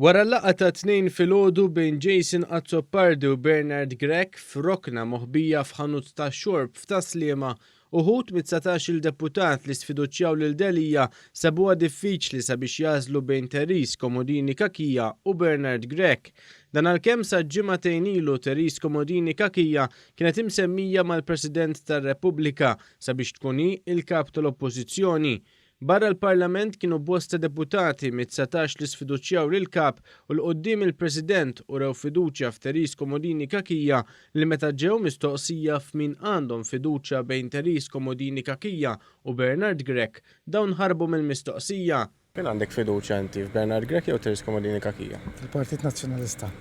Wara l-laqgħa ta' tnejn filgħodu bejn Jason Azzopardi u Bernard Grech f'rokna moħbija f'ħanut tax-xorb f'Taslima, uħud mit-19 il-deputat li sfiduċjaw lil Delija sabuha diffiċli sabiex jażlu bejn Therese Komodini Kakija u Bernard Grech. Dan għalkemm sa ġimagħtejn ilu Therese Komodini Kakija kienet imsemmija mal-President tar-Repubblika sabiex tkun hi il-kap tal-Oppożizzjoni. Barra l-Parlament kienu bosta deputati mit-19 li sfiduċjaw lil-kap u l-qoddim il-President u rew fiduċja f'Therese Komodini Kakija li meta ġew mistoqsija f'min għandhom fiduċja bejn Therese Komodini Kakija u Bernard Grech dawn ħarbu mill-mistoqsija. Kien għandek fiduċja inti f'Bernard Grech jew Therese Komodini Kakija? Il-Partit Nazzjonalista.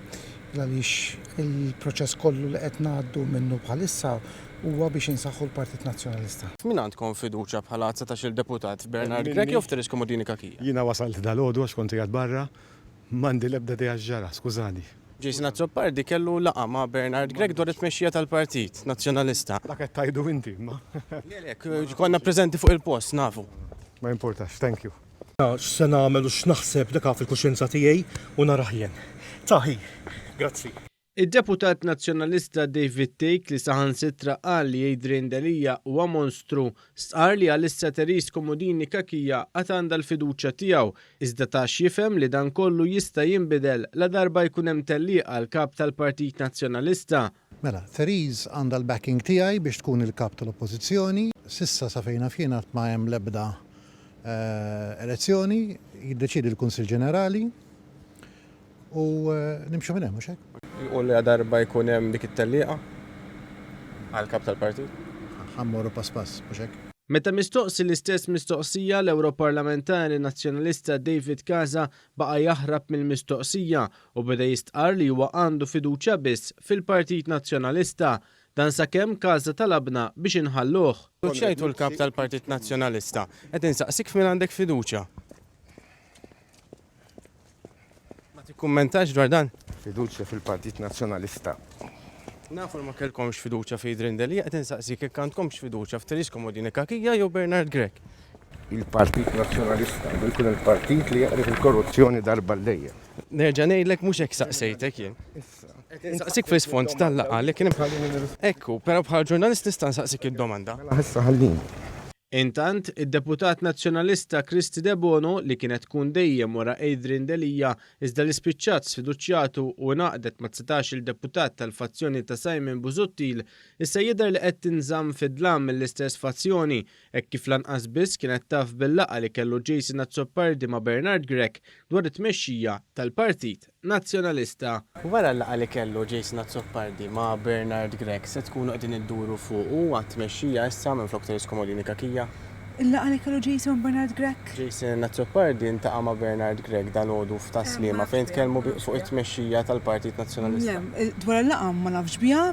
Għaliex il-proċess kollu li qed ngħaddu minnu bħalissa huwa biex insaħħu l-Partit Nazzjonalista. Min għandkom fiduċja bħala 19 il-deputat f'Bernard Grech jew f'Therese Komodini Kakija? Jiena wasalt dal-għodu għax kont qiegħed barra, m'għandi l-ebda dejja ġara, skużani. Jason Azzopardi kellu laqa ma' Bernard Grech dwar it-tmexxija tal-Partit Nazzjonalista. Dak qed tajdu inti, ma Konna preżenti fuq il-post nafu. ma importax, thank you. Se nagħmel u x'naħseb dak fil-kuxjenza tiegħi u naraħ jien. Taħi, grazzi. Id-deputat nazzjonalista David Take li saħansitra qal li Adrian Delija huwa monstru sqar li għalissa Therese Komodini Kakija għad għandha l-fiduċja tiegħu iżda tax jifhem li dan kollu jista' jinbidel la darba jkun hemm tellieqa l-kap tal-Partit Nazzjonalista. Mela, Therese għandha l-backing tiegħi biex tkun il-kap tal-Oppożizzjoni. Sissa sa fejna fina ma hemm l-ebda elezzjoni, jiddeċidi l-Kunsill Ġenerali u nimxu minn hemm mhux hekk. U li darba jkun hemm dik it-tellieqa għall-kap tal-Partit? Ħammorru pass pass mhux hekk. Meta mistoqsi l-istess mistoqsija l-Europarlamentari Nazzjonalista David Casa baqa' jaħrab mill-mistoqsija u beda jistqar li huwa għandu fiduċja biss fil-Partit Nazzjonalista. Dan sakemm Casa talabna biex inħalluh. Fiduċjajtu l-kap tal-Partit Nazzjonalista, qed insaqsik f'min għandek fiduċja. Ma tikkummentax dwar dan? Fiduċja fil-Partit Nazzjonalista. Nafu ma kellkomx fiduċja fi Adrian Delija, qed insaqsik jekk għandkomx fiduċja f'Therese Komodini Kakija jew Bernard Grech. Il-Partit Nazzjonalista, jkun il-partit li jaqrif il-korruzzjoni darba l-lejja. Nerġa' ngħidlek mhux hekk saqsejtek jien. Saqsik fl-isfond tal-laqgħa li kien ekku, però bħal ġurnalist nista' nsaqsik id-domanda. Ħissa ħallini. Intant, id-deputat nazzjonalista Kristi De Bono li kienet tkun dejjem wara Adrian Delija iżda li spiċċat sfiduċjatu u naqdet ma' 19 il-deputat tal-fazzjoni ta' Simon Busuttil issa jidher li qed tinżamm fid-dlam mill-istess fazzjoni hekk kif lanqas biss kienet taf bil-laqgħa li kellu Jason Azzopardi ma' Bernard Grech dwar it-tmexxija tal-Partit Nazzjonalista. Wara l-laqgħa li kellu Jason Azzopardi ma' Bernard Grech se tkunu qegħdin idduru fuq għat-tmexxija issa minflok Therese Komodini Kakija. Il-laqgħa li kellu Jason Bernard Grech? Jason Azzopardi intaqa' ma' Bernard Grech dal-għodu f'Taslima fejn tkellmu fuq it-tmexxija tal-Partit Nazzjonalista. Dwar il-laqgħa ma nafx biha.